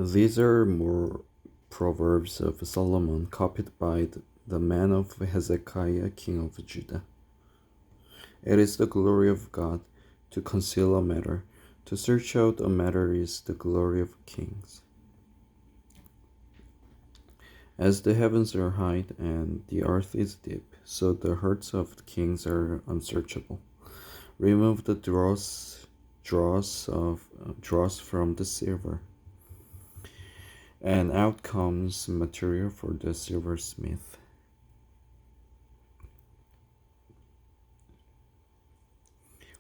These are more Proverbs of Solomon copied by the man of Hezekiah, king of Judah. It is the glory of God to conceal a matter. To search out a matter is the glory of kings. As the heavens are high and the earth is deep, so the hearts of kings are unsearchable. Remove the dross from the silver, and out comes material for the silversmith.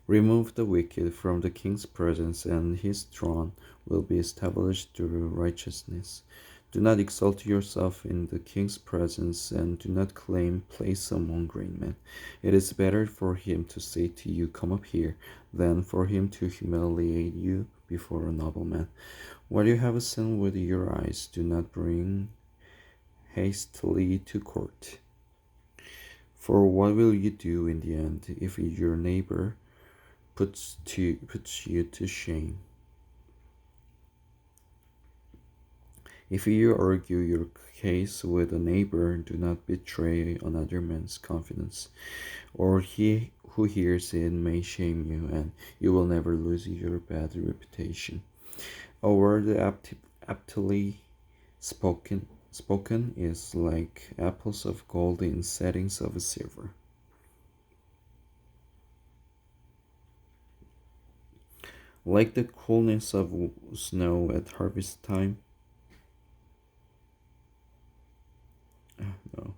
Remove the wicked from the king's presence, and his throne will be established through righteousness. Do not exalt yourself in the king's presence, and do not claim place among great men. It is better for him to say to you, "Come up here," than for him to humiliate you before a nobleman. What you have seen with your eyes, do not bring hastily to court. For what will you do in the end if your neighbor puts you to shame? If you argue your case with a neighbor, do not betray another man's confidence, or he who hears it may shame you, and you will never lose your bad reputation. A word aptly spoken is like apples of gold in settings of silver. Like the coolness of snow at harvest time. No.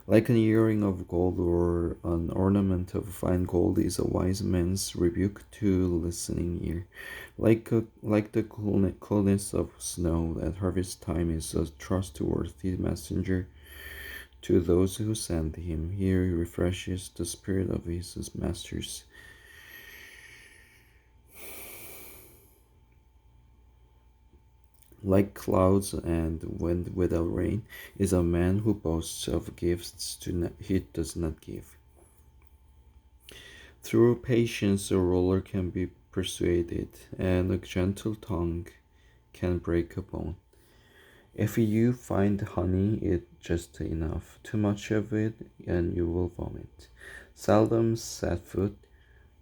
Like an earring of gold or an ornament of fine gold is a wise man's rebuke to listening ear. Like the coolness of snow at harvest time is a trustworthy messenger to those who send him. He refreshes the spirit of his masters. Like clouds and wind without rain is a man who boasts of gifts he does not give. Through patience, a ruler can be persuaded, and a gentle tongue can break a bone. If you find honey, eat just enough. Too much of it, and you will vomit. Seldom set foot,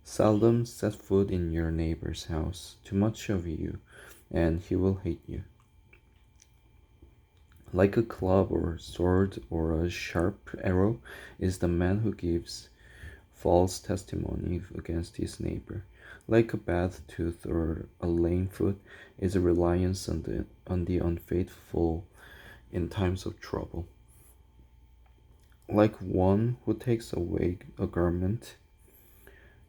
seldom set foot in your neighbor's house. Too much of you, and he will hate you. Like a club or sword or a sharp arrow is the man who gives false testimony against his neighbor. Like a bad tooth or a lame foot is a reliance on the unfaithful in times of trouble. Like one who takes away a garment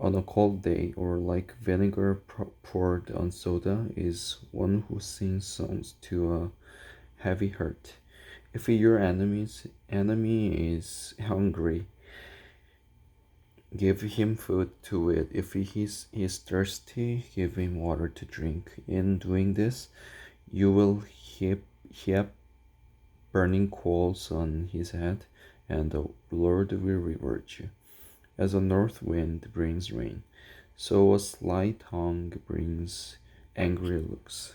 on a cold day, or like vinegar poured on soda, is one who sings songs to a heavy heart. If your enemy is hungry, give him food to eat. If he is thirsty, give him water to drink. In doing this, you will heap burning coals on his head, and the Lord will reward you. As a north wind brings rain, so a sly tongue brings angry looks.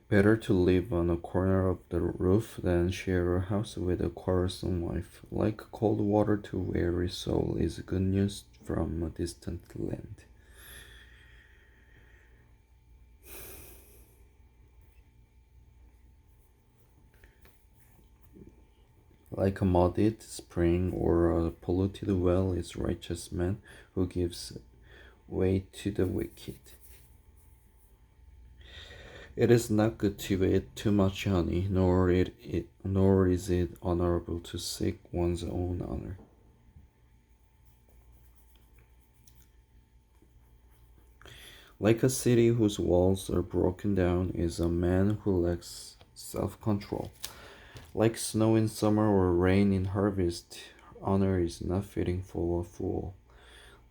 Better to live on a corner of the roof than share a house with a quarrelsome wife. Like cold water to a weary soul is good news from a distant land. Like a muddied spring or a polluted well is righteous man who gives way to the wicked. It is not good to eat too much honey, nor is it honorable to seek one's own honor. Like a city whose walls are broken down is a man who lacks self-control. Like snow in summer or rain in harvest, honor is not fitting for a fool.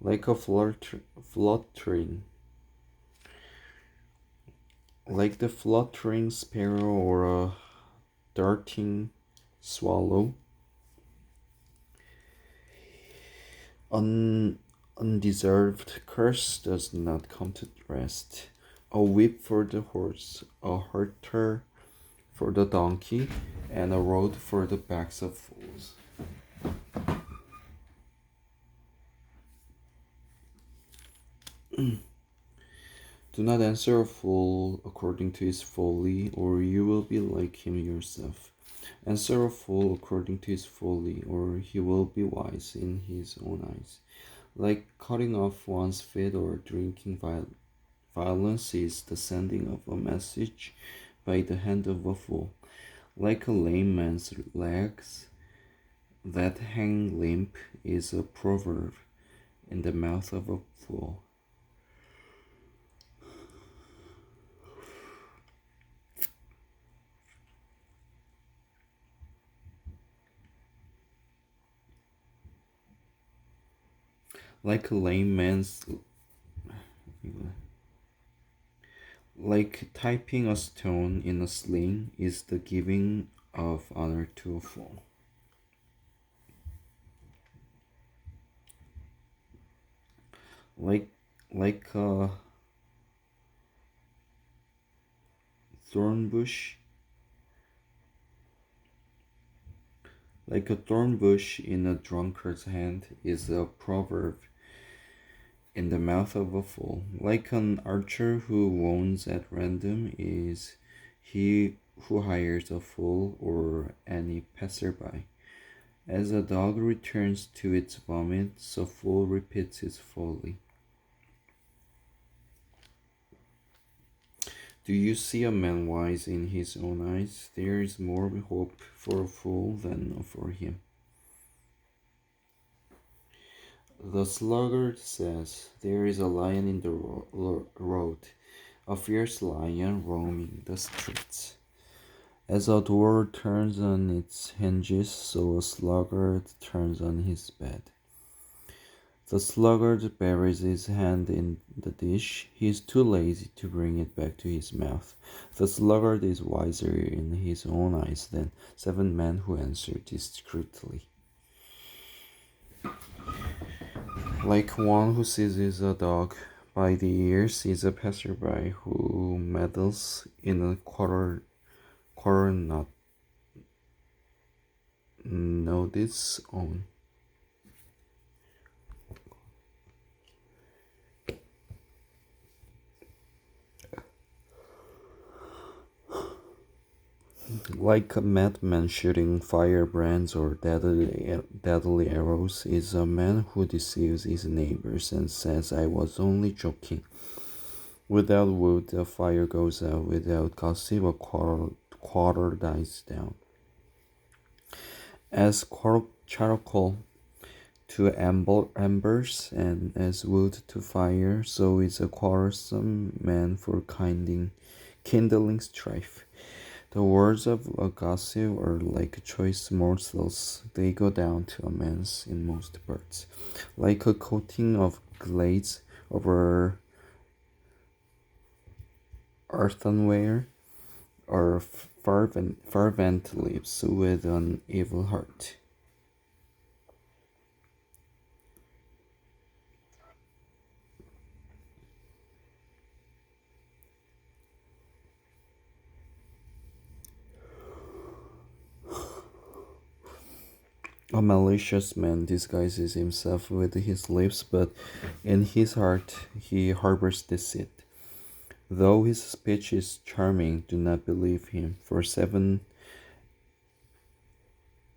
Like a fluttering Like the fluttering sparrow or a darting swallow, Undeserved curse does not come to rest. A whip for the horse, a halter for the donkey, and a rod for the backs of fools. Do not answer a fool according to his folly, or you will be like him yourself. Answer a fool according to his folly, or he will be wise in his own eyes. Like cutting off one's feet or drinking violence is the sending of a message by the hand of a fool. Like a lame man's legs that hang limp is a proverb in the mouth of a fool. Like a lame man's Like typing a stone in a sling is the giving of honor to a fool. Like like a thorn bush like a thorn bush in a drunkard's hand is a proverb in the mouth of a fool. Like an archer who wounds at random is he who hires a fool or any passerby. As a dog returns to its vomit, so fool repeats his folly. Do you see a man wise in his own eyes? There is more hope for a fool than for him. The sluggard says, there is a lion in the road, a fierce lion roaming the streets. As a door turns on its hinges, so a sluggard turns on his bed. The sluggard buries his hand in the dish. He is too lazy to bring it back to his mouth. The sluggard is wiser in his own eyes than 7 men who answer discreetly. Like one who seizes a dog by the ears is a passerby who meddles in a quarrel not notice on. Like a madman shooting firebrands or deadly arrows is a man who deceives his neighbors and says, I was only joking. Without wood, a fire goes out. Without gossip, a quarrel dies down. As charcoal to embers and as wood to fire, so is a quarrelsome man for kindling strife. The words of a gossip are like choice morsels, they go down to a man's inmost parts. Like a coating of glaze over earthenware, or fervent lips with an evil heart. A malicious man disguises himself with his lips, but in his heart he harbors deceit. Though his speech is charming, do not believe him, for 7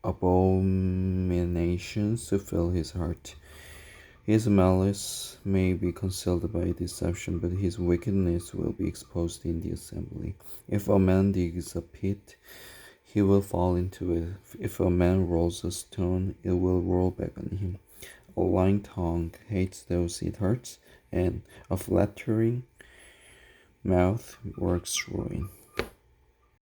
abominations fill his heart. His malice may be concealed by deception, but his wickedness will be exposed in the assembly. If a man digs a pit, he will fall into it. If a man rolls a stone, it will roll back on him. A lying tongue hates those it hurts, and a flattering mouth works ruin.